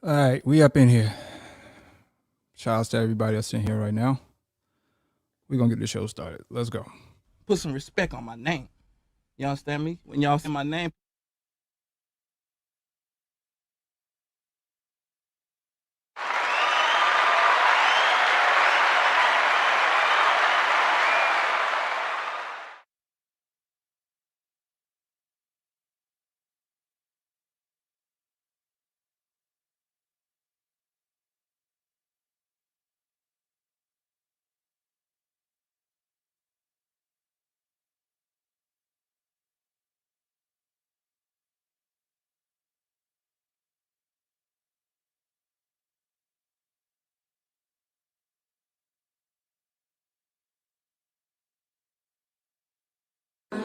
All right, we up in here. Shout outs to everybody that's in here right now. We're gonna get the show started. Let's go. Put some respect on my name. You understand me? When y'all say my name.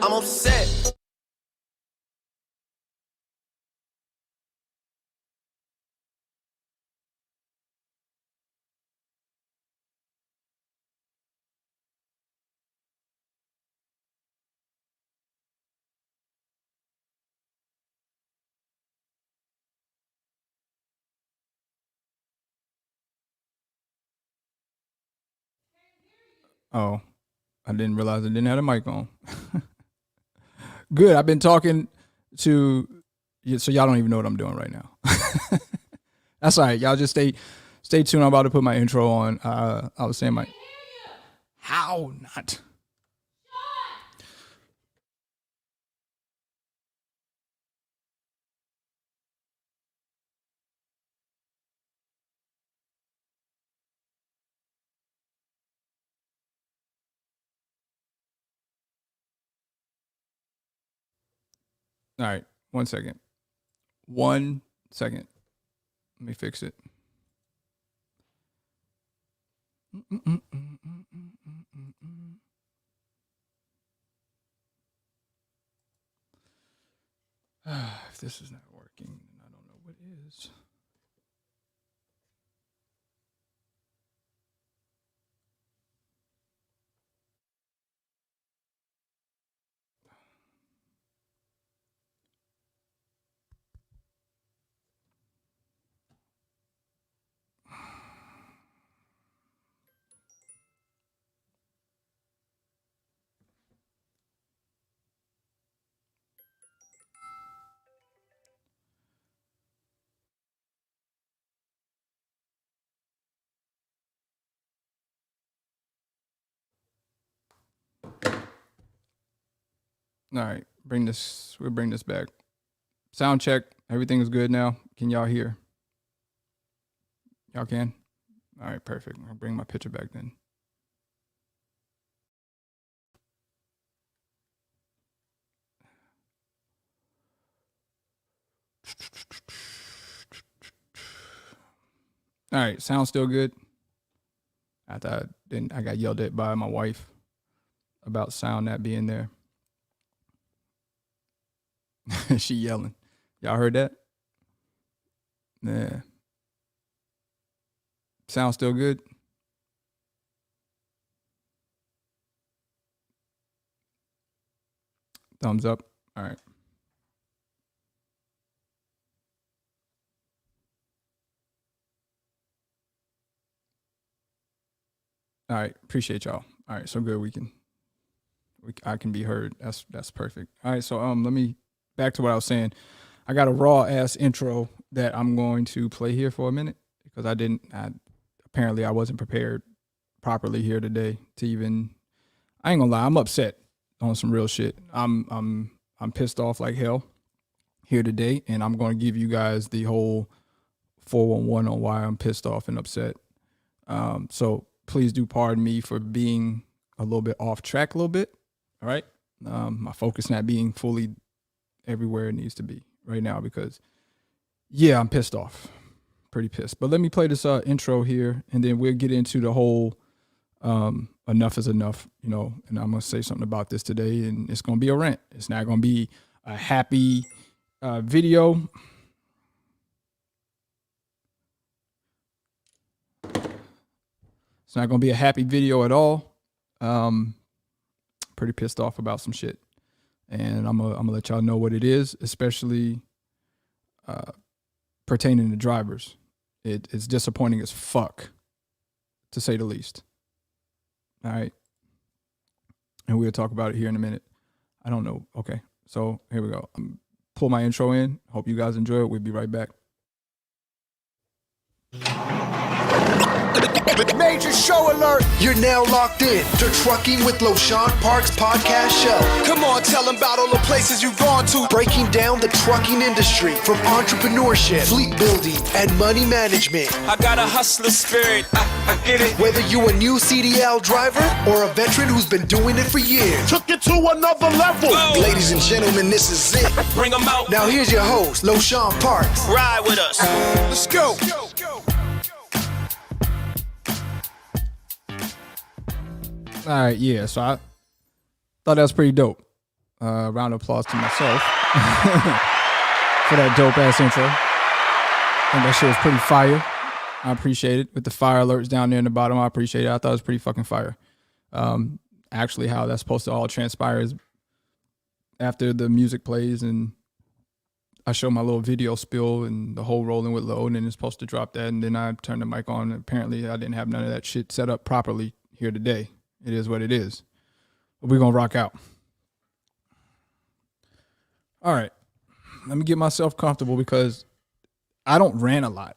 I'm upset. Oh, I didn't realize I didn't have the mic on. Good. I've been talking to so y'all don't even know what I'm doing right now. That's all right. Y'all just stay tuned. I'm about to put my intro on. I was saying how not. All right, 1 second. 1 second. Let me fix it. If this is not working, I don't know what is. All right, we'll bring this back. Sound check. Everything is good now. Can y'all hear? Y'all can? All right, perfect. I'll bring my picture back then. All right, sound still good? I thought I got yelled at by my wife about sound not being there. She yelling. Y'all heard that? Yeah. Sound still good? Thumbs up. All right. All right. Appreciate y'all. All right. So good. I can be heard. That's perfect. All right. So let me back to what I was saying. I got a raw ass intro that I'm going to play here for a minute because apparently I wasn't prepared properly here today to even. I ain't gonna lie. I'm upset on some real shit. I'm pissed off like hell here today, and I'm going to give you guys the whole 411 on why I'm pissed off and upset. So please do pardon me for being a little bit off track a little bit. All right. My focus not being fully everywhere it needs to be right now because, yeah, I'm pissed off. Pretty pissed. But let me play this intro here, and then we'll get into the whole enough is enough, and I'm going to say something about this today, and it's going to be a rant. It's not going to be a happy video. It's not going to be a happy video at all. Pretty pissed off about some shit. And I'm gonna let y'all know what it is, especially pertaining to drivers. It's disappointing as fuck, to say the least. All right. And we'll talk about it here in a minute. I don't know. Okay. So here we go. Pull my intro in. Hope you guys enjoy it. We'll be right back. Major show alert! You're now locked in to Trucking with LoShawn Parks podcast show. Come on, tell them about all the places you've gone to. Breaking down the trucking industry from entrepreneurship, fleet building, and money management. I got a hustler spirit, I get it. Whether you a new CDL driver or a veteran who's been doing it for years. Took it to another level. Whoa. Ladies and gentlemen, this is it. Bring them out. Now here's your host, LoShawn Parks. Ride with us. Let's go. All right, yeah. So I thought that was pretty dope. Round of applause to myself for that dope ass intro. I think that shit was pretty fire. I appreciate it. With the fire alerts down there in the bottom, I appreciate it. I thought it was pretty fucking fire. Actually, how that's supposed to all transpire is after the music plays and I show my little video spill and the whole rolling with load, and it's supposed to drop that, and then I turn the mic on. And apparently, I didn't have none of that shit set up properly here today. It is what it is. But we're going to rock out. All right. Let me get myself comfortable because I don't rant a lot.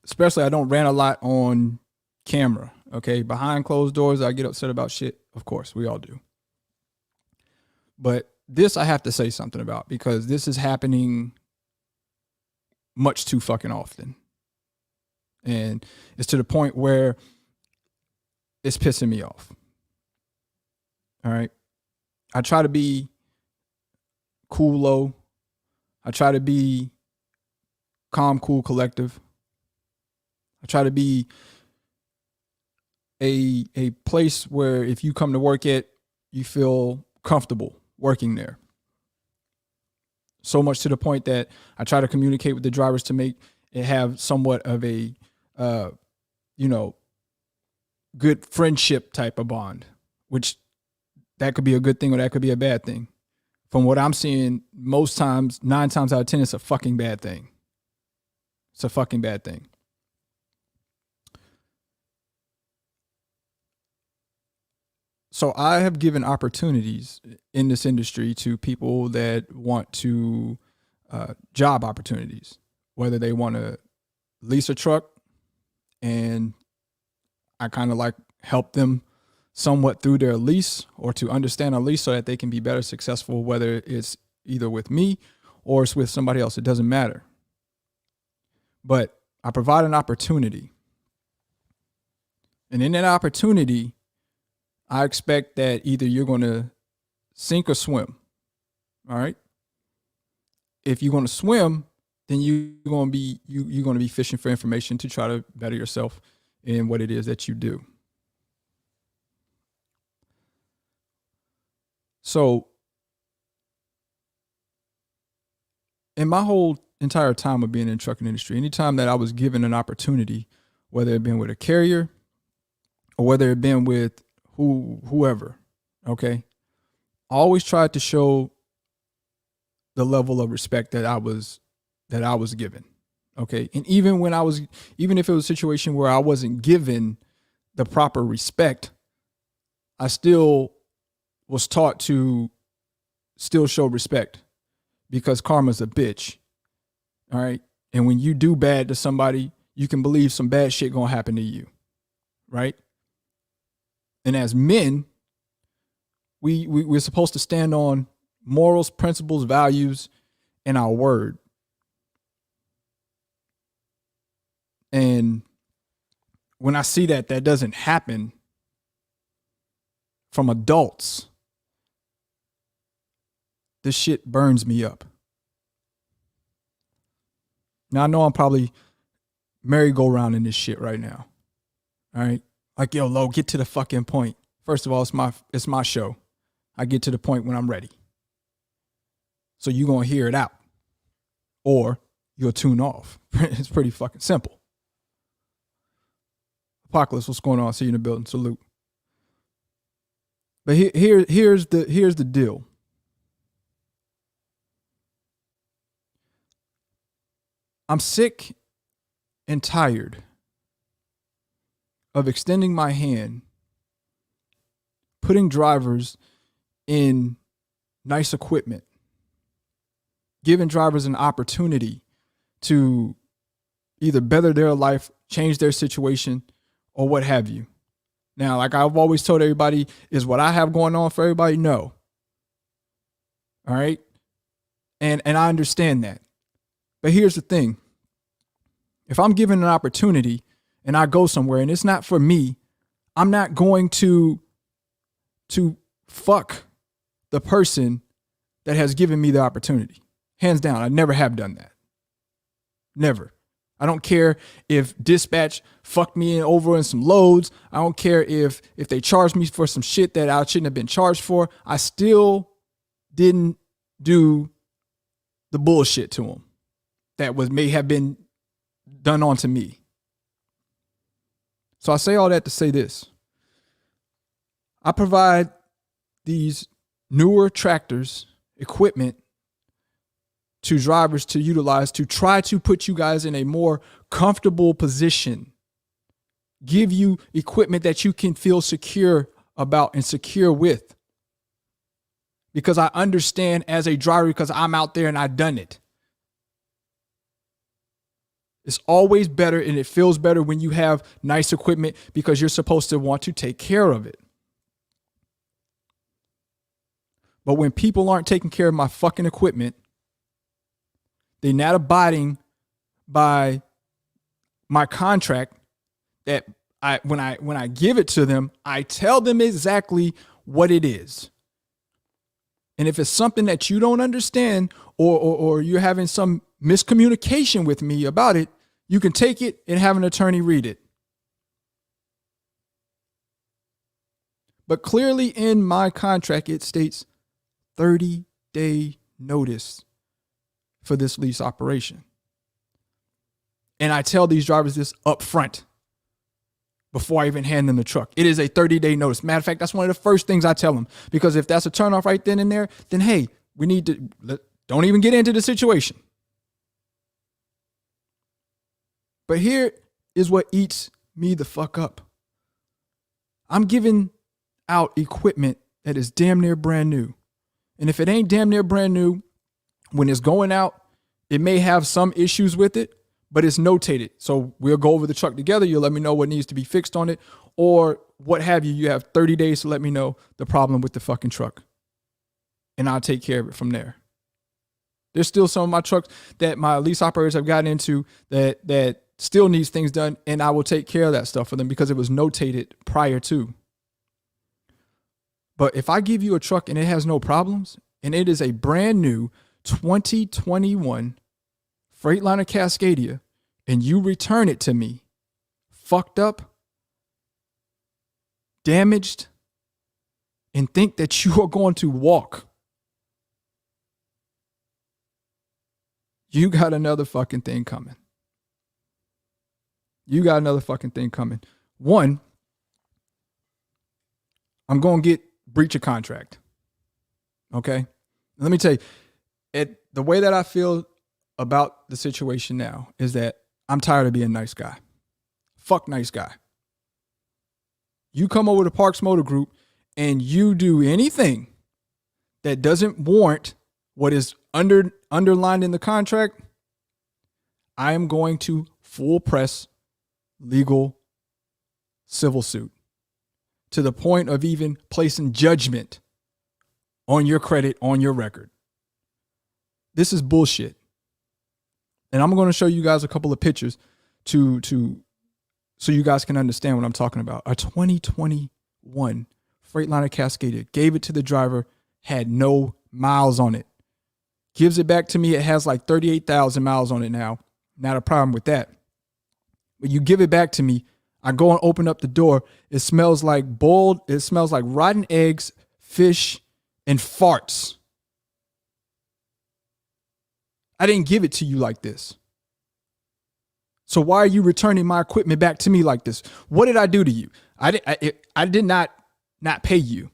Especially I don't rant a lot on camera. Okay. Behind closed doors, I get upset about shit. Of course, we all do. But this I have to say something about because this is happening much too fucking often. And it's to the point where it's pissing me off. All right. I try to be cool, low. I try to be calm, cool, collective. I try to be a place where if you come to work at, you feel comfortable working there. So much to the point that I try to communicate with the drivers to make it have somewhat of a, good friendship type of bond, which that could be a good thing or that could be a bad thing. From what I'm seeing, most times, 9 times out of 10, it's a fucking bad thing. It's a fucking bad thing. So I have given opportunities in this industry to people that want to job opportunities, whether they want to lease a truck, and I kind of like help them somewhat through their lease or to understand a lease so that they can be better successful, whether it's either with me or it's with somebody else. It doesn't matter. But I provide an opportunity. And in that opportunity, I expect that either you're going to sink or swim. All right. If you're going to swim, then you're going to be fishing for information to try to better yourself in what it is that you do. So in my whole entire time of being in the trucking industry, anytime that I was given an opportunity, whether it been with a carrier or whether it been with whoever, okay, I always tried to show the level of respect that I was given. Okay. And even if it was a situation where I wasn't given the proper respect, I still was taught to still show respect because karma's a bitch. All right. And when you do bad to somebody, you can believe some bad shit gonna happen to you. Right. And as men, we're supposed to stand on morals, principles, values, and our word. And when I see that doesn't happen from adults, this shit burns me up. Now I know I'm probably merry-go-round in this shit right now. All right. Like, yo, Lo, get to the fucking point. First of all, it's my show. I get to the point when I'm ready. So you're going to hear it out. Or you'll tune off. It's pretty fucking simple. Apocalypse, what's going on? See you in the building. Salute. But here's the deal. I'm sick and tired of extending my hand, putting drivers in nice equipment, giving drivers an opportunity to either better their life, change their situation, or what have you. Now, like I've always told everybody, is what I have going on for everybody? No. All right. And I understand that. But here's the thing. If I'm given an opportunity and I go somewhere and it's not for me, I'm not going to fuck the person that has given me the opportunity. Hands down, I never have done that. Never. I don't care if dispatch fucked me over in some loads. I don't care if they charged me for some shit that I shouldn't have been charged for. I still didn't do the bullshit to them that may have been done onto me. So I say all that to say this. I provide these newer tractors, equipment, to drivers to utilize to try to put you guys in a more comfortable position. Give you equipment that you can feel secure about and secure with. Because I understand as a driver, because I'm out there and I've done it. It's always better and it feels better when you have nice equipment because you're supposed to want to take care of it. But when people aren't taking care of my fucking equipment, they're not abiding by my contract that when I give it to them, I tell them exactly what it is. And if it's something that you don't understand or you're having some miscommunication with me about it, you can take it and have an attorney read it. But clearly in my contract, it states 30-day notice for this lease operation. And I tell these drivers this up front before I even hand them the truck. It is a 30-day notice. Matter of fact, that's one of the first things I tell them, because if that's a turnoff right then and there, then hey, we need to don't even get into the situation. But here is what eats me the fuck up. I'm giving out equipment that is damn near brand new. And if it ain't damn near brand new, when it's going out, it may have some issues with it, but it's notated. So we'll go over the truck together. You'll let me know what needs to be fixed on it or what have you. You have 30 days to let me know the problem with the fucking truck. And I'll take care of it from there. There's still some of my trucks that my lease operators have gotten into that still needs things done. And I will take care of that stuff for them because it was notated prior to. But if I give you a truck and it has no problems and it is a brand new 2021 Freightliner Cascadia and you return it to me fucked up, damaged, and think that you are going to walk, you got another fucking thing coming. You got another fucking thing coming. One, I'm going to get breach of contract. Okay? Let me tell you, the way that I feel about the situation now is that I'm tired of being a nice guy. Fuck nice guy. You come over to Parks Motor Group and you do anything that doesn't warrant what is underlined in the contract, I am going to full press legal civil suit to the point of even placing judgment on your credit, on your record. This is bullshit. And I'm going to show you guys a couple of pictures so you guys can understand what I'm talking about. A 2021 Freightliner Cascadia, gave it to the driver, had no miles on it. Gives it back to me. It has like 38,000 miles on it now. Not a problem with that. But you give it back to me. I go and open up the door. It smells like rotten eggs, fish, and farts. I didn't give it to you like this. So why are you returning my equipment back to me like this? What did I do to you? I did not pay you.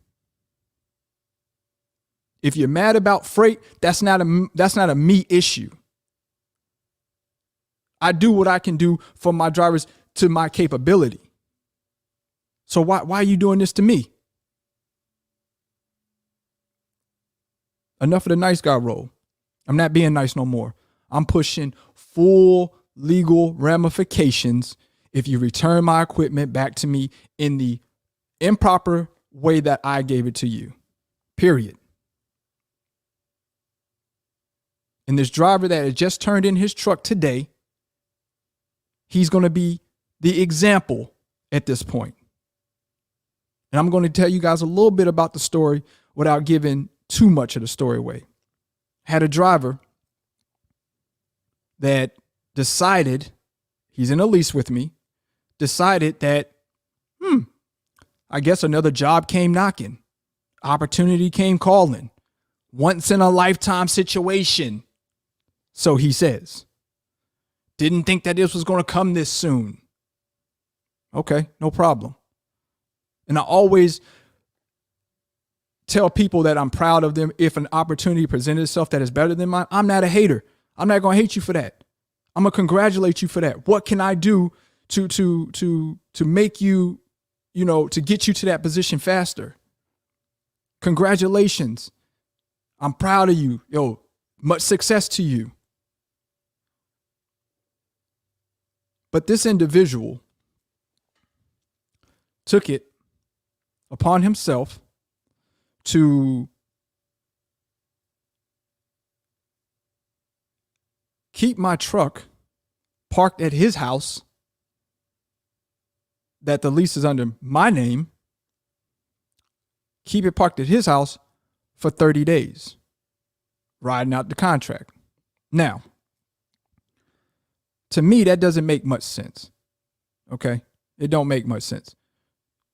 If you're mad about freight, that's not a me issue. I do what I can do for my drivers to my capability. So why are you doing this to me? Enough of the nice guy role. I'm not being nice no more. I'm pushing full legal ramifications if you return my equipment back to me in the improper way that I gave it to you. Period. And this driver that had just turned in his truck today, he's going to be the example at this point. And I'm going to tell you guys a little bit about the story without giving too much of the story away. Had a driver that decided, he's in a lease with me, decided that, I guess another job came knocking. Opportunity came calling. Once in a lifetime situation. So he says. Didn't think that this was going to come this soon. Okay, no problem. And I always tell people that I'm proud of them if an opportunity presented itself that is better than mine. I'm not a hater. I'm not going to hate you for that. I'm going to congratulate you for that. What can I do to make you, to get you to that position faster? Congratulations. I'm proud of you. Yo, much success to you. But this individual took it upon himself to keep my truck parked at his house that the lease is under my name, keep it parked at his house for 30 days, riding out the contract. Now, to me, that doesn't make much sense. Okay? It don't make much sense.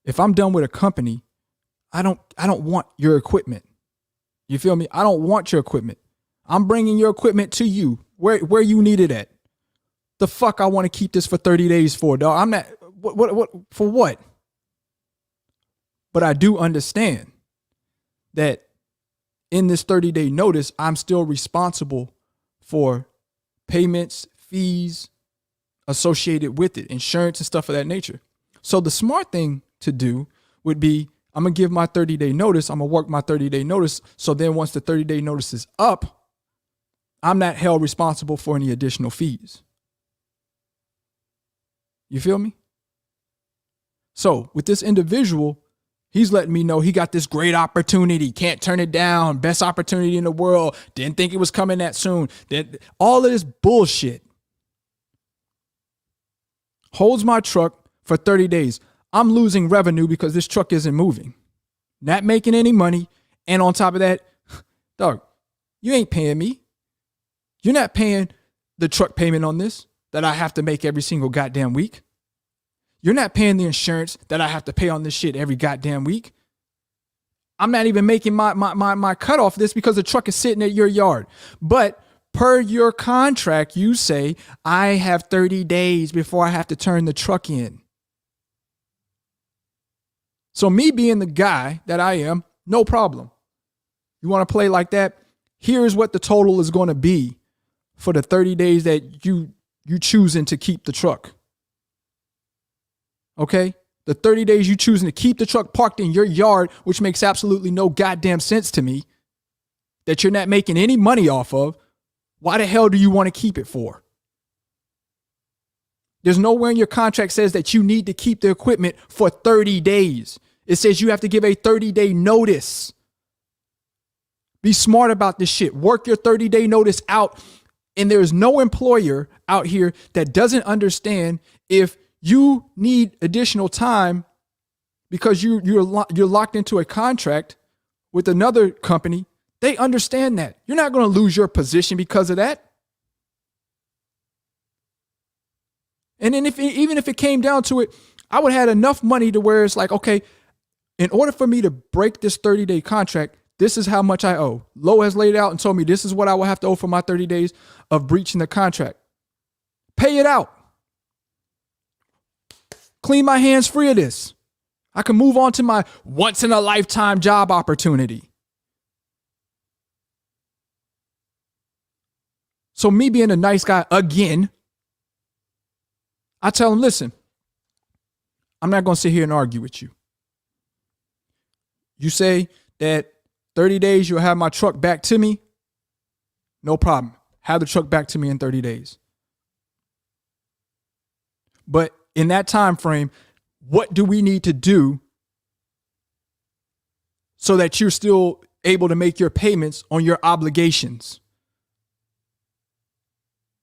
If I'm done with a company, I don't want your equipment. You feel me? I don't want your equipment. I'm bringing your equipment to you where you need it at. The fuck I want to keep this for 30 days for, dog. I'm not, what, for what? But I do understand that in this 30-day notice, I'm still responsible for payments, fees associated with it, insurance and stuff of that nature. So the smart thing to do would be, I'm going to give my 30-day notice. I'm going to work my 30-day notice. So then once the 30-day notice is up, I'm not held responsible for any additional fees. You feel me? So with this individual, he's letting me know he got this great opportunity. Can't turn it down. Best opportunity in the world. Didn't think it was coming that soon. All of this bullshit. Holds my truck for 30 days. I'm losing revenue because this truck isn't moving. Not making any money. And on top of that, dog, you ain't paying me. You're not paying the truck payment on this that I have to make every single goddamn week. You're not paying the insurance that I have to pay on this shit every goddamn week. I'm not even making my cut off this because the truck is sitting at your yard. But per your contract, you say, I have 30 days before I have to turn the truck in. So me being the guy that I am, no problem. You want to play like that? Here's what the total is going to be for the 30 days that you choosing to keep the truck. Okay? The 30 days you choosing to keep the truck parked in your yard, which makes absolutely no goddamn sense to me, that you're not making any money off of. Why the hell do you want to keep it for? There's nowhere in your contract says that you need to keep the equipment for 30 days. It says you have to give a 30-day notice. Be smart about this shit. Work your 30-day notice out. And there's no employer out here that doesn't understand if you need additional time because you're locked into a contract with another company. They understand that. You're not going to lose your position because of that. And then even if it came down to it, I would have had enough money to where it's like, okay, in order for me to break this 30-day contract, this is how much I owe. Lo has laid out and told me this is what I will have to owe for my 30 days of breaching the contract. Pay it out. Clean my hands free of this. I can move on to my once-in-a-lifetime job opportunity. So me being a nice guy again, I tell him, listen, I'm not going to sit here and argue with you. You say that 30 days you'll have my truck back to me. No problem. Have the truck back to me in 30 days. But in that time frame, what do we need to do so that you're still able to make your payments on your obligations?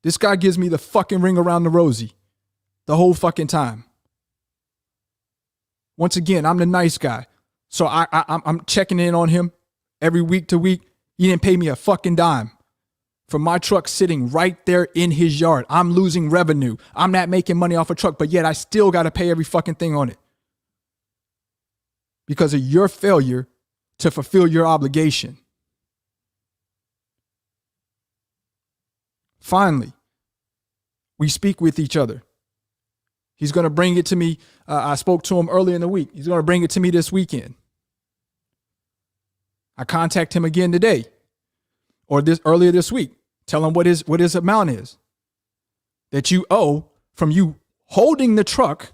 This guy gives me the fucking ring around the rosy the whole fucking time. Once again, I'm the nice guy. So I'm checking in on him every week to week. He didn't pay me a fucking dime for my truck sitting right there in his yard. I'm losing revenue. I'm not making money off a truck, but yet I still got to pay every fucking thing on it because of your failure to fulfill your obligation. Finally, we speak with each other. He's going to bring it to me. I spoke to him earlier in the week. He's going to bring it to me this weekend. I contact him again today or earlier this week. Tell him what his amount is that you owe from you holding the truck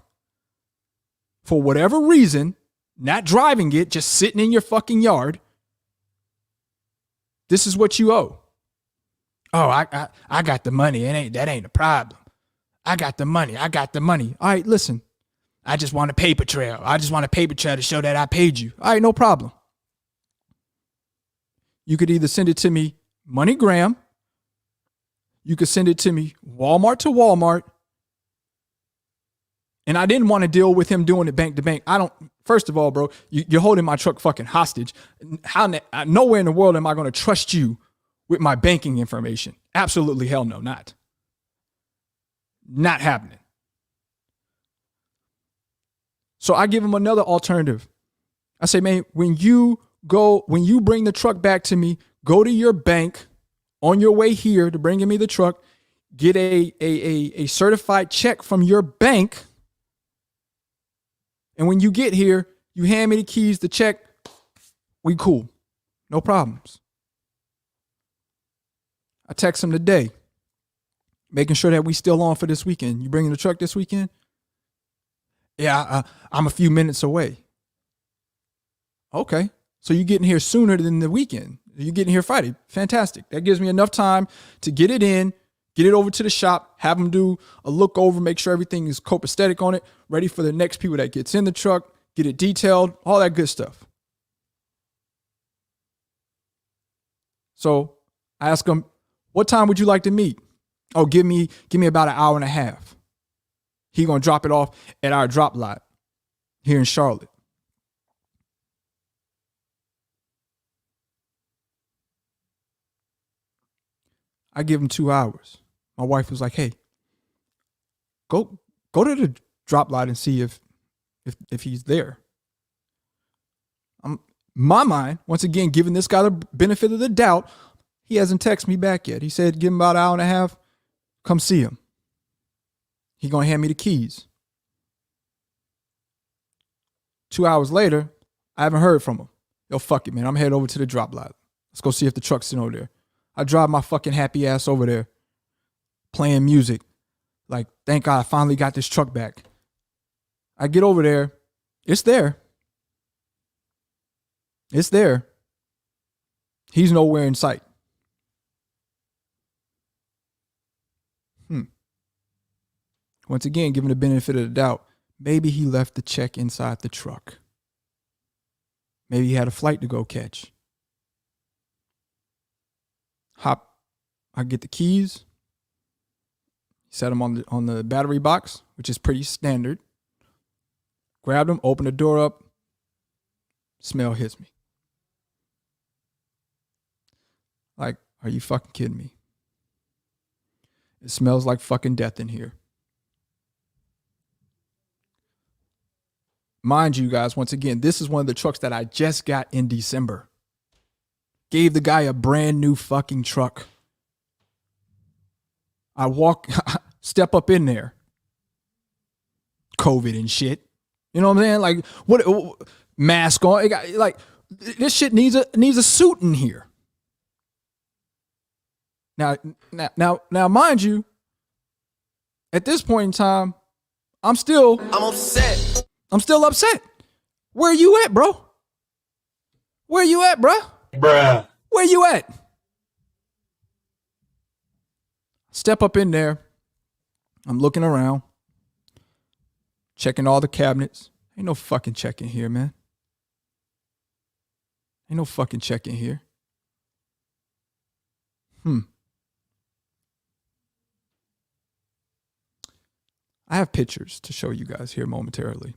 for whatever reason, not driving it, just sitting in your fucking yard. This is what you owe. Oh, I got the money. That ain't a problem. I got the money. All right, listen. I just want a paper trail. To show that I paid you. All right, no problem. You could either send it to me MoneyGram. You could send it to me Walmart to Walmart. And I didn't want to deal with him doing it bank to bank. First of all, bro, you're holding my truck fucking hostage. Nowhere in the world am I going to trust you with my banking information. Absolutely hell no, not happening. So I give him another alternative. I say, man, when you bring the truck back to me, go to your bank on your way here to bringing me the truck, get a certified check from your bank. And when you get here, you hand me the keys, the check, we cool. No problems. I text him today, making sure that we still on for this weekend. You bringing the truck this weekend? Yeah, I'm a few minutes away. Okay. So you're getting here sooner than the weekend. You're getting here Friday. Fantastic. That gives me enough time to get it in, get it over to the shop, have them do a look over, make sure everything is copacetic on it, ready for the next people that gets in the truck, get it detailed, all that good stuff. So I ask them, what time would you like to meet? Oh, give me about an hour and a half. He gonna drop it off at our drop lot here in Charlotte. I give him 2 hours. My wife was like, hey, go to the drop lot and see if he's there. My mind, once again, giving this guy the benefit of the doubt, he hasn't texted me back yet. He said, give him about an hour and a half. Come see him. He going to hand me the keys. 2 hours later, I haven't heard from him. Yo, fuck it, man. I'm headed over to the drop lot. Let's go see if the truck's sitting over there. I drive my fucking happy ass over there, playing music. Like, thank God I finally got this truck back. I get over there. It's there. It's there. He's nowhere in sight. Once again, given the benefit of the doubt, maybe he left the check inside the truck. Maybe he had a flight to go catch. I get the keys, set them on the battery box, which is pretty standard. Grab them, open the door up, smell hits me. Like, are you fucking kidding me? It smells like fucking death in here. Mind you, guys, once again, this is one of the trucks that I just got in December. Gave the guy a brand new fucking truck. I step up in there. COVID and shit. You know what I'm saying? Like, what mask on? This shit needs a suit in here. Now, mind you, at this point in time, I'm still upset. upset. Where you at, bro? Where you at, bro? Bruh. Where you at? Step up in there. I'm looking around, checking all the cabinets. Ain't no fucking check in here, man. Ain't no fucking check in here. I have pictures to show you guys here momentarily.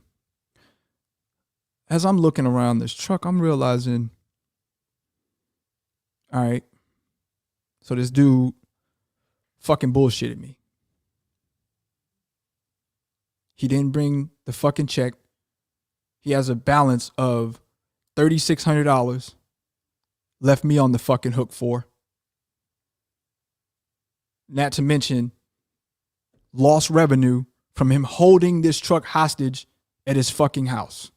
As I'm looking around this truck, I'm realizing, all right, so this dude fucking bullshitted me. He didn't bring the fucking check. He has a balance of $3,600 left me on the fucking hook for. Not to mention lost revenue from him holding this truck hostage at his fucking house.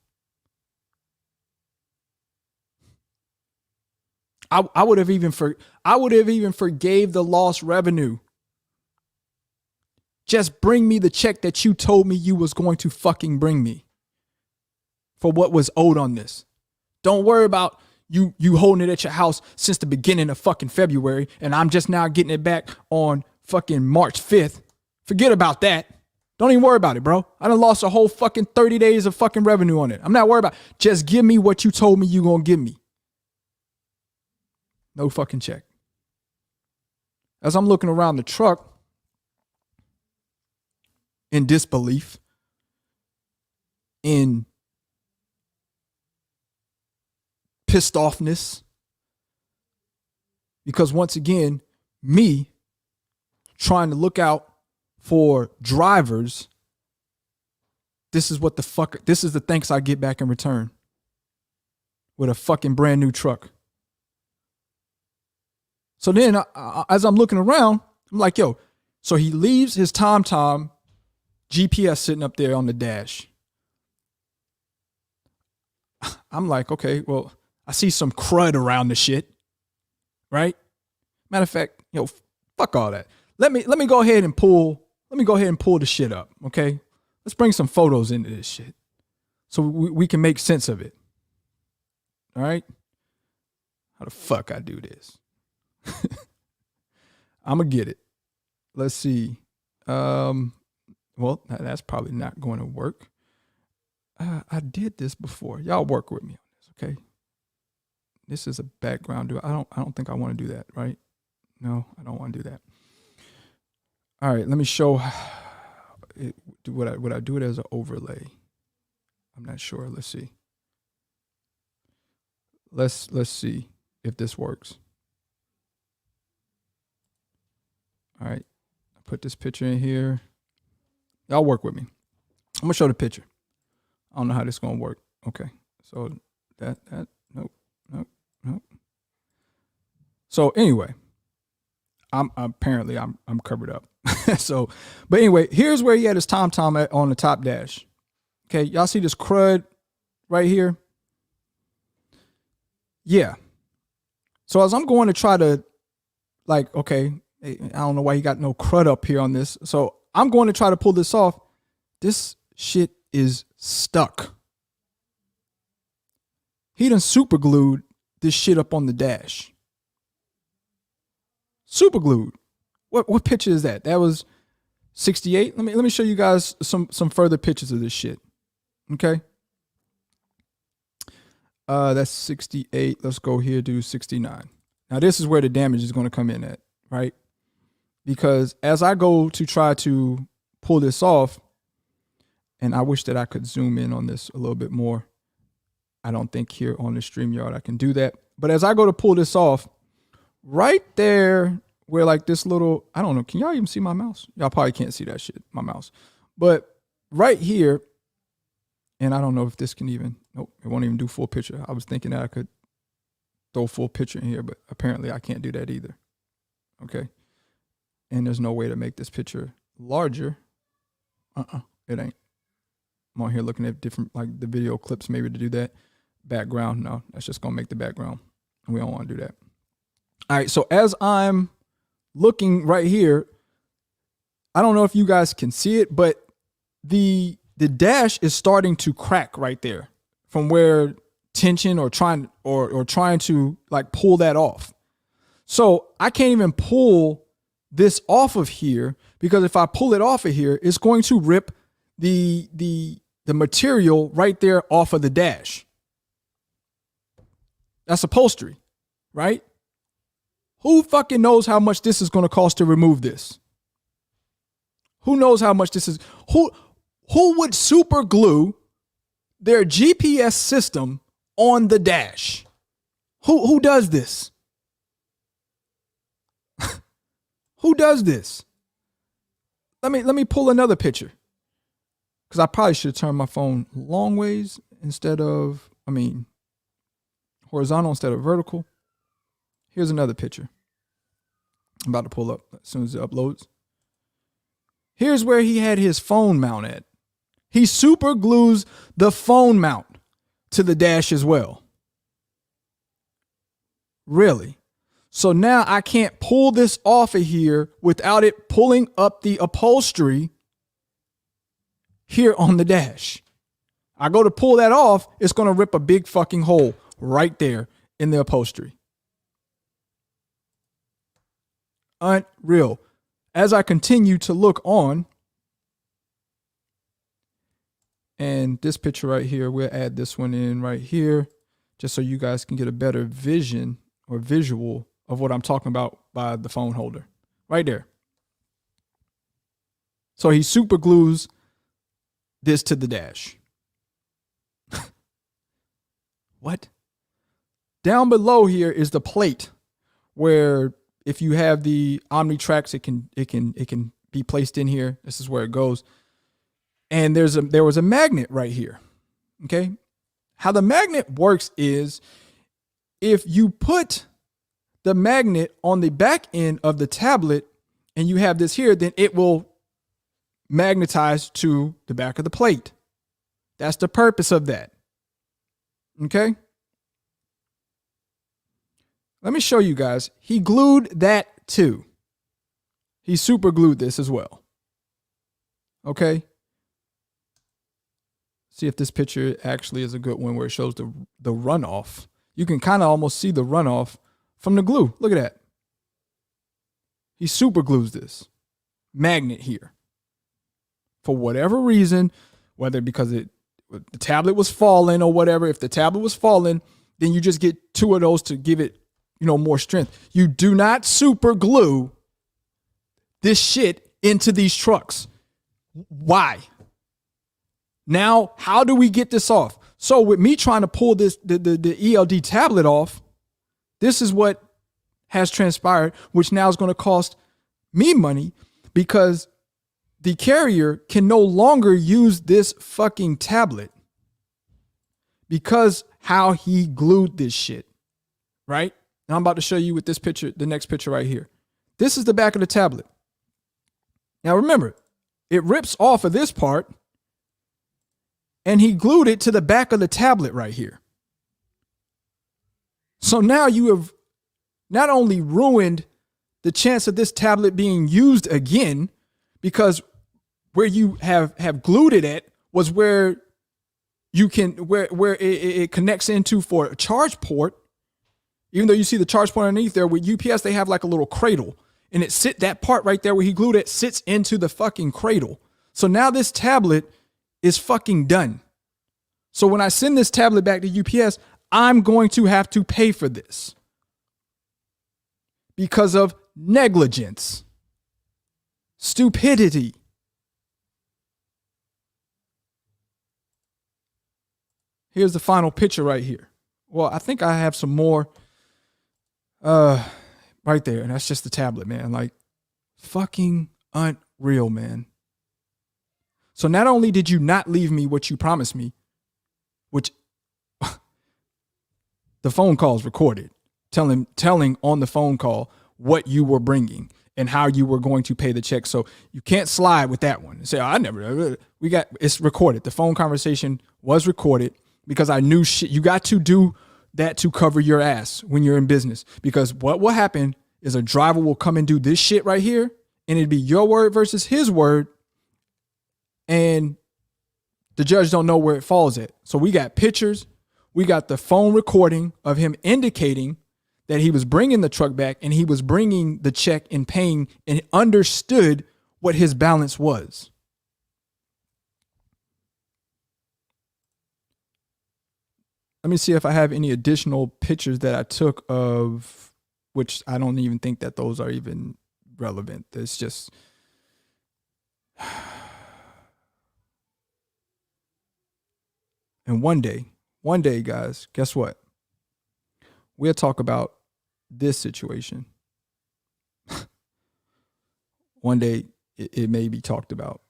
I would have even forgave the lost revenue. Just bring me the check that you told me you was going to fucking bring me for what was owed on this. Don't worry about you holding it at your house since the beginning of fucking February and I'm just now getting it back on fucking March 5th. Forget about that. Don't even worry about it, bro. I done lost a whole fucking 30 days of fucking revenue on it. I'm not worried about it. Just give me what you told me you gonna give me. No fucking check. As I'm looking around the truck in disbelief, in pissed offness, because once again, me trying to look out for drivers, this is the thanks I get back in return with a fucking brand new truck. So then as I'm looking around, I'm like, yo, so he leaves his TomTom GPS sitting up there on the dash. I'm like, okay, well, I see some crud around the shit, right? Matter of fact, fuck all that. Let me go ahead and pull the shit up, okay? Let's bring some photos into this shit so we can make sense of it. All right? How the fuck I do this? I'm going to get it. Let's see. Well, that's probably not going to work. I did this before. Y'all work with me on this, okay? This is a background. I don't think I want to do that, right? No, I don't want to do that. All right, let me show it. Would I do it as an overlay? I'm not sure. Let's see. Let's see if this works. All right, I put this picture in here. Y'all work with me. I'm gonna show the picture. I don't know how this is gonna work. Okay, so that nope. So anyway, I'm covered up. So, but anyway, here's where he had his TomTom on the top dash. Okay, y'all see this crud right here? Yeah. So as I'm going to try to, like, okay, I don't know why he got no crud up here on this. So I'm going to try to pull this off. This shit is stuck. He done super glued this shit up on the dash. Super glued. What picture is that? That was 68. Let me show you guys some further pictures of this shit. Okay. That's 68. Let's go here, do 69. Now this is where the damage is going to come in at, right? Because as I go to try to pull this off, and I wish that I could zoom in on this a little bit more. I don't think here on the StreamYard I can do that. But as I go to pull this off, right there where like this little, I don't know, can y'all even see my mouse? Y'all probably can't see that shit, my mouse. But right here, and I don't know if this can even, nope, it won't even do full picture. I was thinking that I could throw full picture in here, but apparently I can't do that either. Okay. And there's no way to make this picture larger. It ain't. I'm on here looking at different, like the video clips maybe to do that. Background, no, that's just gonna make the background. And we don't want to do that. All right, so as I'm looking right here, I don't know if you guys can see it, but the dash is starting to crack right there from where tension or trying to like pull that off. So I can't even pull this off of here, because if I pull it off of here, it's going to rip the material right there off of the dash. That's upholstery, right? Who fucking knows how much this is going to cost to remove this? Who knows how much this is? Who would super glue their GPS system on the dash? Who does this? Who does this? Let me pull another picture, because I probably should have turned my phone long ways instead of, horizontal instead of vertical. Here's another picture I'm about to pull up as soon as it uploads. Here's where he had his phone mount at. He super glues the phone mount to the dash as well. Really? So now I can't pull this off of here without it pulling up the upholstery here on the dash. I go to pull that off, it's going to rip a big fucking hole right there in the upholstery. Unreal. As I continue to look on, and this picture right here, we'll add this one in right here, just so you guys can get a better vision or visual of what I'm talking about by the phone holder. Right there. So he super glues this to the dash. What? Down below here is the plate where if you have the Omnitrax, it can be placed in here. This is where it goes. And there was a magnet right here. Okay? How the magnet works is if you put the magnet on the back end of the tablet and you have this here, then it will magnetize to the back of the plate. That's the purpose of that. Okay? Let me show you guys. He glued that too. He super glued this as well. Okay? See if this picture actually is a good one where it shows the runoff. You can kind of almost see the runoff from the glue. Look at that. He super glues this magnet here. For whatever reason, whether because the tablet was falling or whatever, if the tablet was falling, then you just get two of those to give it, more strength. You do not super glue this shit into these trucks. Why? Now, how do we get this off? So with me trying to pull the ELD tablet off, this is what has transpired, which now is going to cost me money, because the carrier can no longer use this fucking tablet because how he glued this shit, right? Now I'm about to show you with this picture, the next picture right here. This is the back of the tablet. Now remember, it rips off of this part and he glued it to the back of the tablet right here. So now you have not only ruined the chance of this tablet being used again, because where you have glued it at was where you can, where it connects into for a charge port. Even though you see the charge port underneath there, with UPS, they have like a little cradle, and that part right there where he glued it sits into the fucking cradle. So now this tablet is fucking done. So when I send this tablet back to UPS, I'm going to have to pay for this because of negligence, stupidity. Here's the final picture right here. Well, I think I have some more right there. And that's just the tablet, man. Like, fucking unreal, man. So not only did you not leave me what you promised me, which the phone call is recorded, telling on the phone call what you were bringing and how you were going to pay the check. So you can't slide with that one and say, it's recorded. The phone conversation was recorded because I knew shit. You got to do that to cover your ass when you're in business, because what will happen is a driver will come and do this shit right here, and it'd be your word versus his word. and the judge don't know where it falls at. So we got pictures. We got the phone recording of him indicating that he was bringing the truck back and he was bringing the check and paying and understood what his balance was. Let me see if I have any additional pictures that I took of, which I don't even think that those are even relevant. It's just, and one day, guys, guess what? We'll talk about this situation. One day it may be talked about.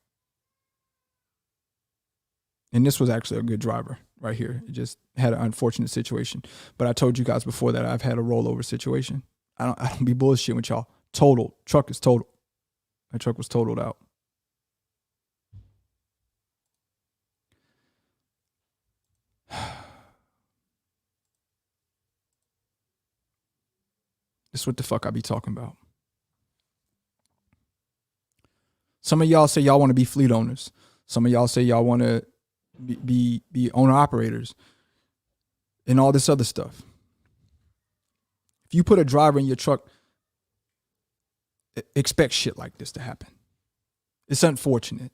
And this was actually a good driver right here. It just had an unfortunate situation. But I told you guys before that I've had a rollover situation. I don't be bullshitting with y'all. Totaled. Truck is totaled. My truck was totaled out. This is what the fuck I be talking about. Some of y'all say y'all want to be fleet owners. Some of y'all say y'all want to be owner operators and all this other stuff. If you put a driver in your truck, expect shit like this to happen. It's unfortunate.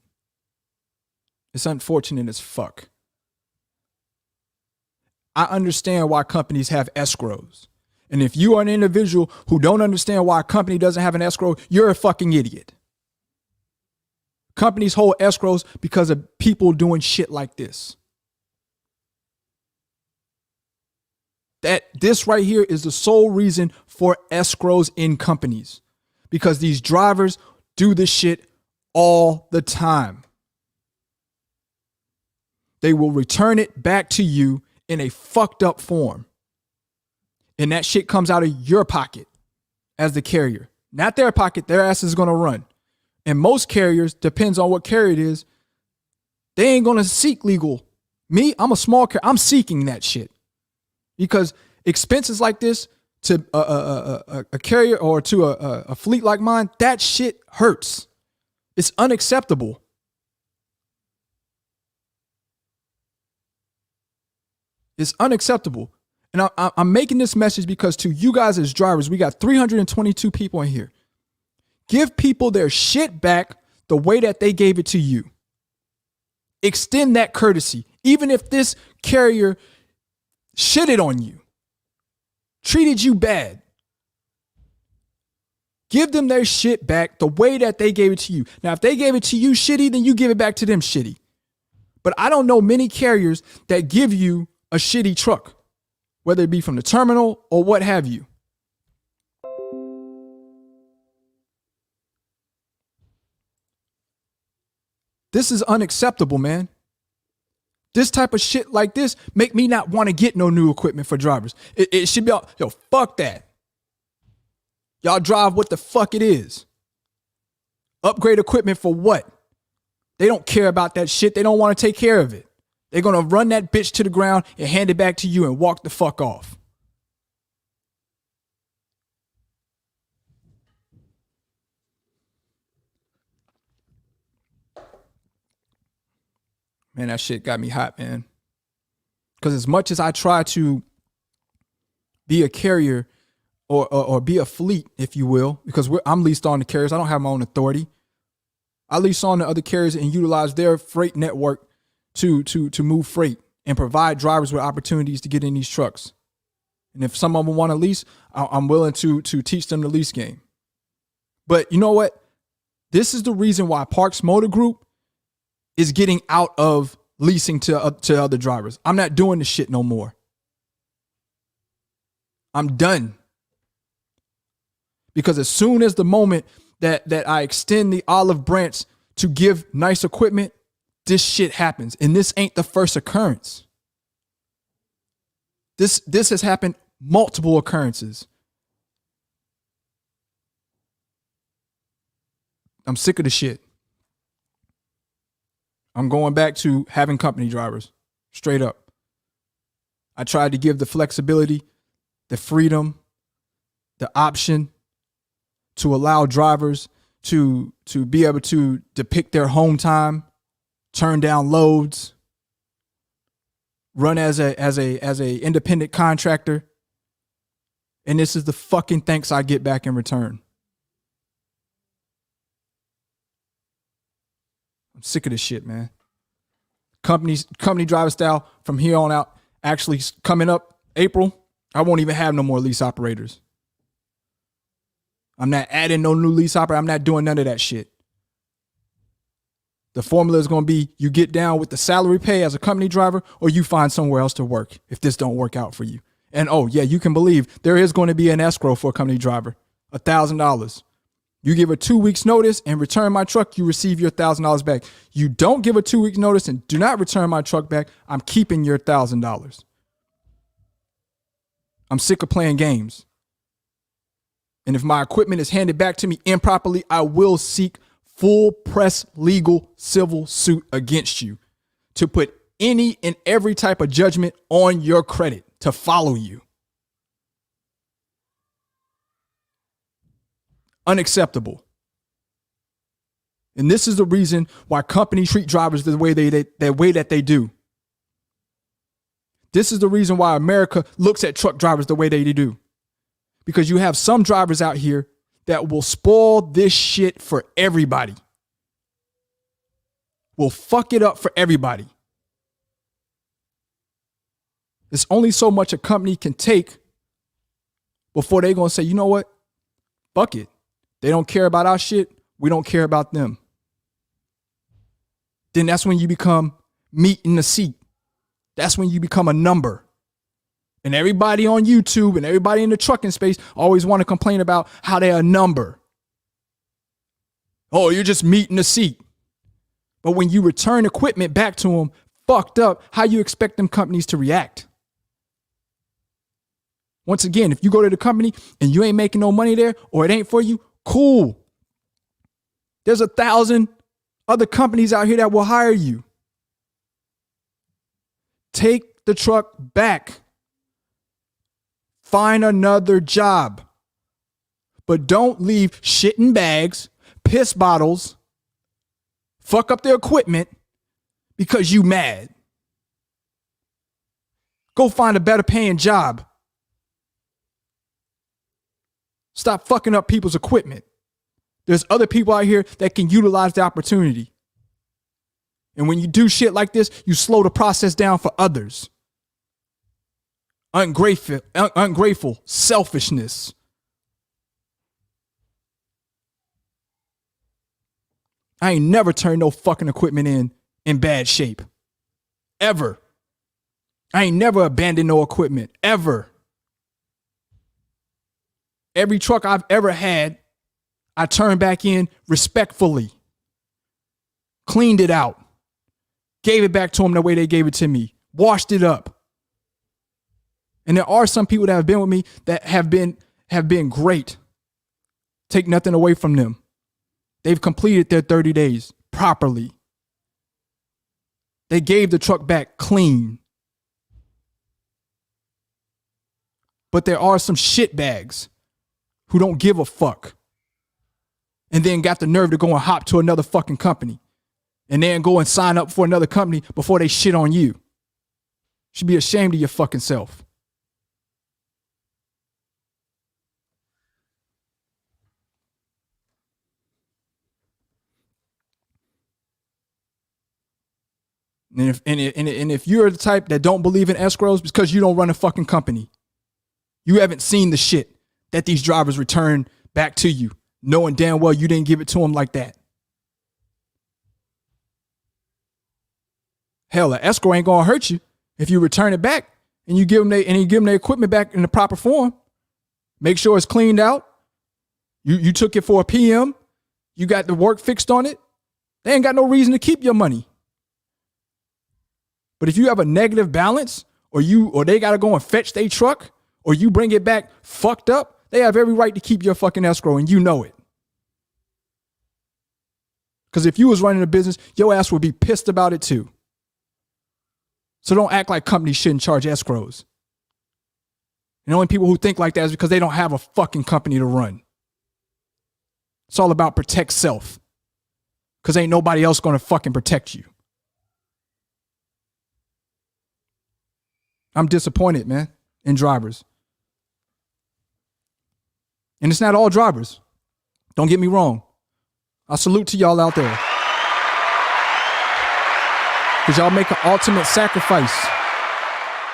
It's unfortunate as fuck. I understand why companies have escrows. And if you are an individual who don't understand why a company doesn't have an escrow, you're a fucking idiot. Companies hold escrows because of people doing shit like this. This right here is the sole reason for escrows in companies, because these drivers do this shit all the time. They will return it back to you in a fucked up form. And that shit comes out of your pocket as the carrier, not their pocket. Their ass is going to run. And most carriers, depends on what carrier it is, they ain't going to seek legal. Me, I'm a small carrier. I'm seeking that shit because expenses like this to a carrier or to a fleet like mine, that shit hurts. It's unacceptable. It's unacceptable. And I'm making this message because to you guys as drivers, we got 322 people in here. Give people their shit back the way that they gave it to you. Extend that courtesy. Even if this carrier shitted on you, treated you bad, give them their shit back the way that they gave it to you. Now, if they gave it to you shitty, then you give it back to them shitty. But I don't know many carriers that give you a shitty truck, whether it be from the terminal or what have you. This is unacceptable, man. This type of shit like this make me not want to get no new equipment for drivers. It should be, yo, fuck that. Y'all drive what the fuck it is. Upgrade equipment for what? They don't care about that shit. They don't want to take care of it. They're going to run that bitch to the ground and hand it back to you and walk the fuck off. Man, that shit got me hot, man. Because as much as I try to be a carrier or be a fleet, if you will, because I'm leased on the carriers. I don't have my own authority. I lease on the other carriers and utilize their freight network to move freight and provide drivers with opportunities to get in these trucks. And if some of them want to lease, I'm willing to teach them the lease game. But you know what? This is the reason why Parks Motor Group is getting out of leasing to other drivers. I'm not doing this shit no more. I'm done. Because as soon as the moment that I extend the olive branch to give nice equipment, this shit happens. And this ain't the first occurrence. This has happened multiple occurrences. I'm sick of the shit. I'm going back to having company drivers, straight up. I tried to give the flexibility, the freedom, the option to allow drivers to be able to depict their home time turn down loads, run as a independent contractor, and this is the fucking thanks I get back in return. I'm sick of this shit, man. Company driver style from here on out. Actually, coming up April, I won't even have no more lease operators. I'm not adding no new lease operator. I'm not doing none of that shit. The formula is going to be you get down with the salary pay as a company driver, or you find somewhere else to work if this don't work out for you. And oh yeah, you can believe there is going to be an escrow for a company driver, $1,000. You give a 2 weeks notice and return my truck, you receive your $1,000 back. You don't give a 2 week notice and do not return my truck back, I'm keeping your $1,000. I'm sick of playing games. And if my equipment is handed back to me improperly, I will seek full press legal civil suit against you to put any and every type of judgment on your credit to follow you. Unacceptable. And this is the reason why companies treat drivers the way that they do. This is the reason why America looks at truck drivers the way they do. Because you have some drivers out here that will spoil this shit for everybody. Will fuck it up for everybody. There's only so much a company can take before they're going to say, you know what? Fuck it. They don't care about our shit. We don't care about them. Then that's when you become meat in the seat. That's when you become a number. And everybody on YouTube and everybody in the trucking space always want to complain about how they're a number. Oh, you're just meat in the seat. But when you return equipment back to them, fucked up, how you expect them companies to react? Once again, if you go to the company and you ain't making no money there or it ain't for you, cool. There's 1,000 other companies out here that will hire you. Take the truck back. Find another job. But don't leave shit in bags, piss bottles, fuck up their equipment because you mad. Go find a better paying job. Stop fucking up people's equipment. There's other people out here that can utilize the opportunity. And when you do shit like this, you slow the process down for others. Ungrateful, selfishness. I ain't never turned no fucking equipment in bad shape. Ever. I ain't never abandoned no equipment. Ever. Every truck I've ever had, I turned back in respectfully. Cleaned it out. Gave it back to them the way they gave it to me. Washed it up. And there are some people that have been with me that have been great. Take nothing away from them. They've completed their 30 days properly. They gave the truck back clean. But there are some shitbags who don't give a fuck. And then got the nerve to go and hop to another fucking company. And then go and sign up for another company before they shit on you. Should be ashamed of your fucking self. And if you're the type that don't believe in escrows because you don't run a fucking company, you haven't seen the shit that these drivers return back to you, knowing damn well you didn't give it to them like that. Hell, an escrow ain't gonna hurt you if you return it back and you give them their equipment back in the proper form. Make sure it's cleaned out. You took it for a PM. You got the work fixed on it. They ain't got no reason to keep your money. But if you have a negative balance, or they gotta go and fetch their truck, or you bring it back fucked up, they have every right to keep your fucking escrow, and you know it. Because if you was running a business, your ass would be pissed about it too. So don't act like companies shouldn't charge escrows. And the only people who think like that is because they don't have a fucking company to run. It's all about protect self. Because ain't nobody else going to fucking protect you. I'm disappointed, man, in drivers. And it's not all drivers. Don't get me wrong. I salute to y'all out there. Because y'all make an ultimate sacrifice.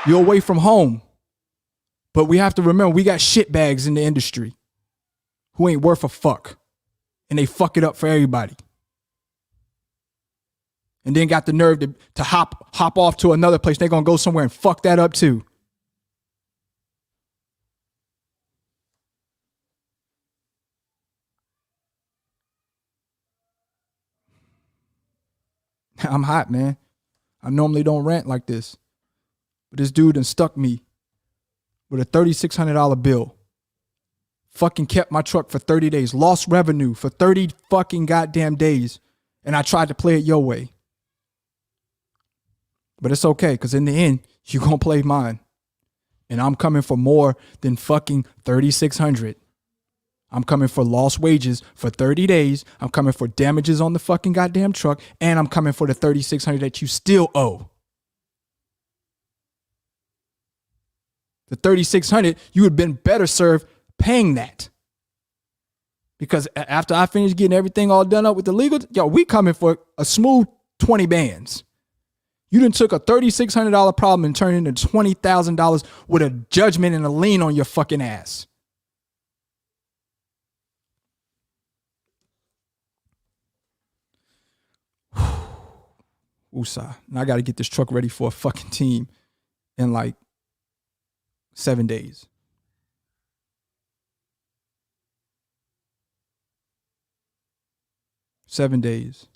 You're away from home. But we have to remember, we got shitbags in the industry who ain't worth a fuck. And they fuck it up for everybody. And then got the nerve to hop off to another place. They're going to go somewhere and fuck that up too. I'm hot, man. I normally don't rant like this. But this dude done stuck me with a $3,600 bill. Fucking kept my truck for 30 days. Lost revenue for 30 fucking goddamn days. And I tried to play it your way. But it's okay, because in the end, you're going to play mine. And I'm coming for more than fucking $3,600. I'm coming for lost wages for 30 days. I'm coming for damages on the fucking goddamn truck. And I'm coming for the $3,600 that you still owe. The $3,600, you would have been better served paying that. Because after I finish getting everything all done up with the legal, we coming for a smooth 20 bands. You done took a $3,600 problem and turned it into $20,000 with a judgment and a lien on your fucking ass. Woosah. And I got to get this truck ready for a fucking team in like 7 days. Seven days.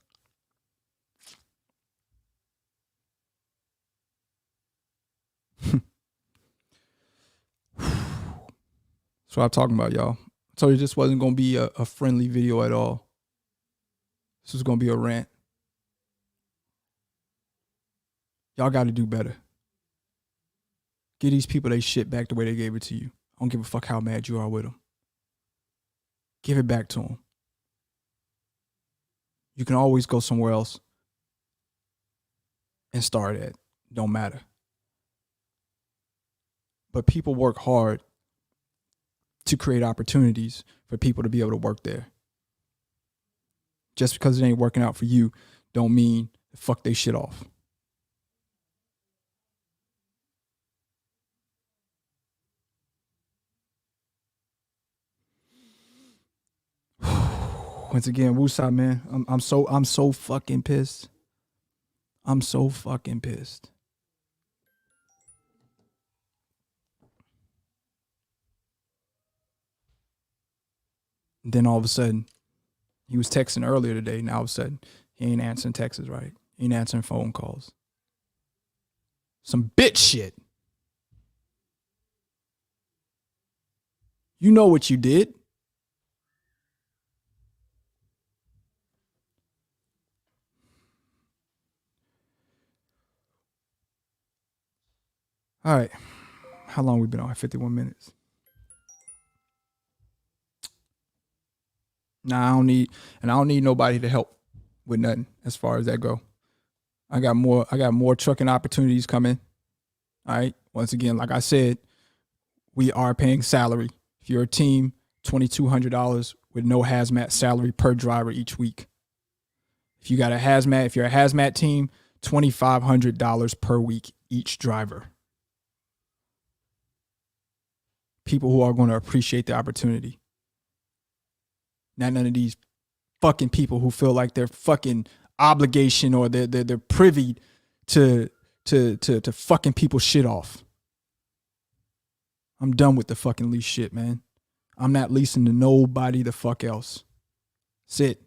That's what I'm talking about, y'all. I told you this wasn't going to be a friendly video at all. This was going to be a rant. Y'all got to do better. Give these people their shit back the way they gave it to you. I don't give a fuck how mad you are with them. Give it back to them. You can always go somewhere else and start at. Don't matter. But people work hard to create opportunities for people to be able to work there. Just because it ain't working out for you don't mean fuck they shit off. Once again, woosah, man. I'm so fucking pissed. I'm so fucking pissed. And then all of a sudden, he was texting earlier today. Now all of a sudden, he ain't answering texts, right? He ain't answering phone calls. Some bitch shit. You know what you did. All right. How long we been on? 51 minutes. Nah, I don't need nobody to help with nothing as far as that go. I got more trucking opportunities coming. All right. Once again, like I said, we are paying salary. If you're a team, $2,200 with no hazmat salary per driver each week. If you're a hazmat team, $2,500 per week each driver. People who are going to appreciate the opportunity. Not none of these fucking people who feel like they're fucking obligation or they're privy to fucking people's shit off. I'm done with the fucking lease shit, man. I'm not leasing to nobody the fuck else. That's it.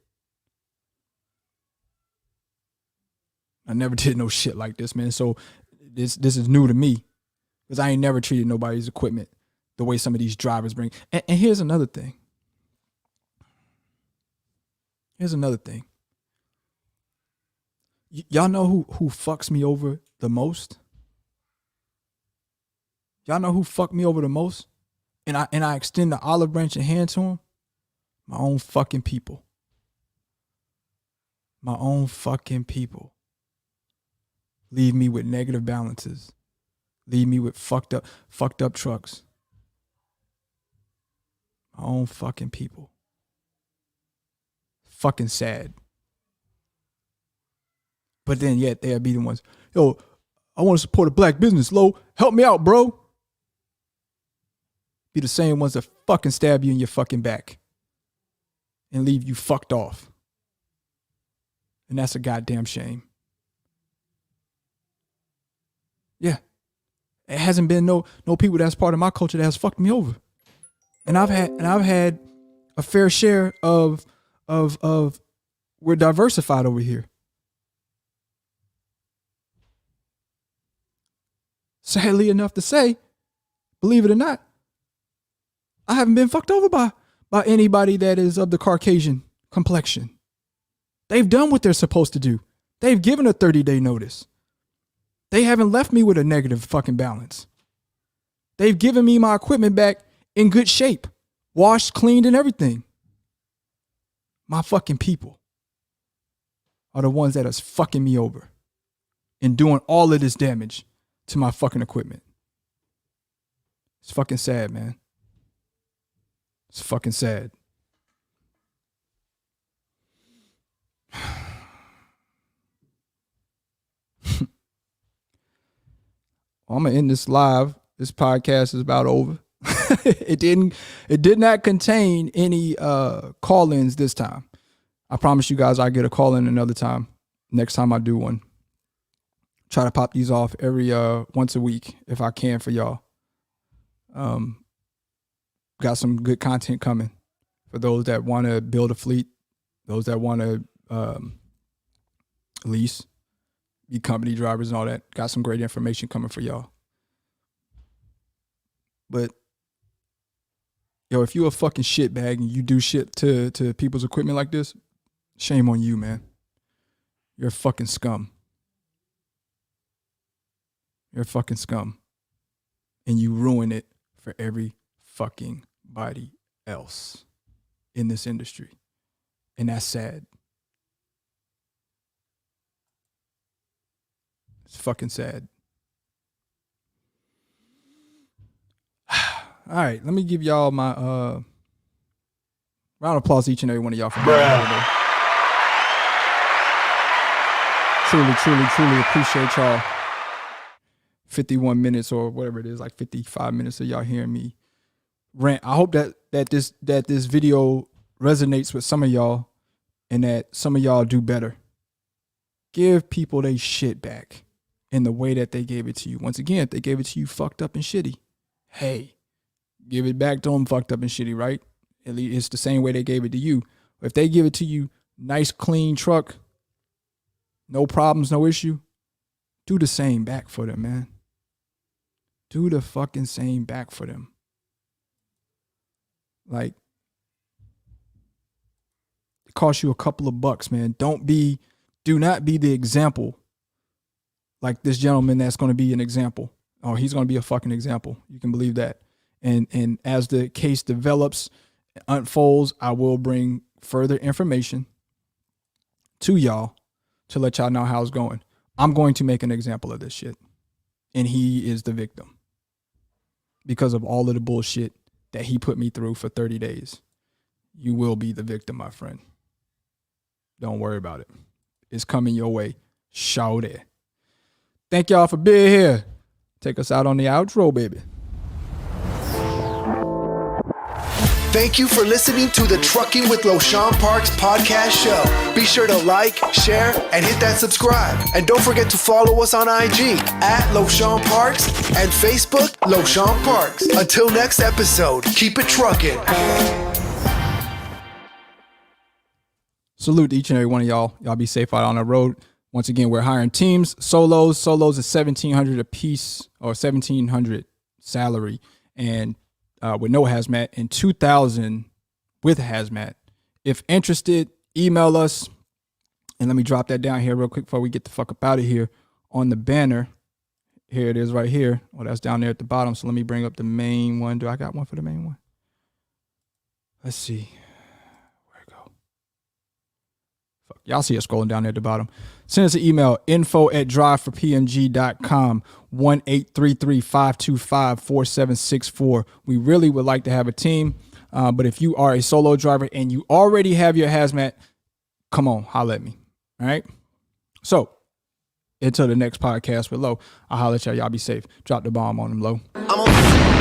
I never did no shit like this, man. So this is new to me because I ain't never treated nobody's equipment the way some of these drivers bring. And here's another thing. Y'all know who fucks me over the most? Y'all know who fucked me over the most? And I extend the olive branch and hand to him? My own fucking people. My own fucking people. Leave me with negative balances. Leave me with fucked up trucks. My own fucking people. Fucking sad. But then yet they'll be the ones, yo, I want to support a black business, Lo. Help me out, bro. Be the same ones that fucking stab you in your fucking back and leave you fucked off. And that's a goddamn shame. Yeah. It hasn't been no people that's part of my culture that has fucked me over. And I've had a fair share of we're diversified over here. Sadly enough to say, believe it or not, I haven't been fucked over by anybody that is of the Caucasian complexion. They've done what they're supposed to do. They've given a 30-day notice. They haven't left me with a negative fucking balance. They've given me my equipment back in good shape, washed, cleaned, and everything. My fucking people are the ones that are fucking me over and doing all of this damage to my fucking equipment. It's fucking sad, man. It's fucking sad. I'm gonna end this live. This podcast is about over. It did not contain any call-ins this time. I promise you guys I'll get a call-in another time. Next time I do one. Try to pop these off every once a week if I can for y'all. Got some good content coming for those that want to build a fleet, those that want to lease, be company drivers and all that. Got some great information coming for y'all. But yo, if you a fucking shitbag and you do shit to people's equipment like this, shame on you, man. You're a fucking scum. You're a fucking scum. And you ruin it for every fucking body else in this industry. And that's sad. It's fucking sad. All right, let me give y'all my round of applause to each and every one of y'all for being here today. Truly appreciate y'all. 51 minutes or whatever it is, like 55 minutes of y'all hearing me rant. I hope that this video resonates with some of y'all and that some of y'all do better. Give people they shit back in the way that they gave it to you. Once again, if they gave it to you fucked up and shitty, hey, give it back to them fucked up and shitty, right? At least it's the same way they gave it to you. If they give it to you, nice, clean truck, no problems, no issue, do the same back for them, man. Do the fucking same back for them. Like, it costs you a couple of bucks, man. Do not be the example like this gentleman that's going to be an example. Oh, he's going to be a fucking example. You can believe that. And as the case develops, unfolds, I will bring further information to y'all to let y'all know how it's going. I'm going to make an example of this shit. And he is the victim because of all of the bullshit that he put me through for 30 days. You will be the victim, my friend. Don't worry about it. It's coming your way. Shout it. Thank y'all for being here. Take us out on the outro, baby. Thank you for listening to the Trucking with LoShawn Parks podcast show. Be sure to like, share, and hit that subscribe. And don't forget to follow us on IG at LoShawn Parks and Facebook LoShawn Parks. Until next episode, keep it trucking. Salute to each and every one of y'all. Y'all be safe out on the road. Once again, we're hiring teams. Solos is $1,700 a piece or $1,700 salary. And with no hazmat, and $2,000 with hazmat. If interested, email us. And let me drop that down here real quick before we get the fuck up out of here. On the banner, here it is right here. Oh, that's down there at the bottom. So let me bring up the main one. Do I got one for the main one? Let's see. Where'd it go? Y'all see us scrolling down there at the bottom. Send us an email, info@driveforpmg.com, 1-833-525-4764. We really would like to have a team. But if you are a solo driver and you already have your hazmat, come on, holla at me. All right. So until the next podcast with Lo, I'll holla at y'all. Y'all be safe. Drop the bomb on them, Lo. I'm on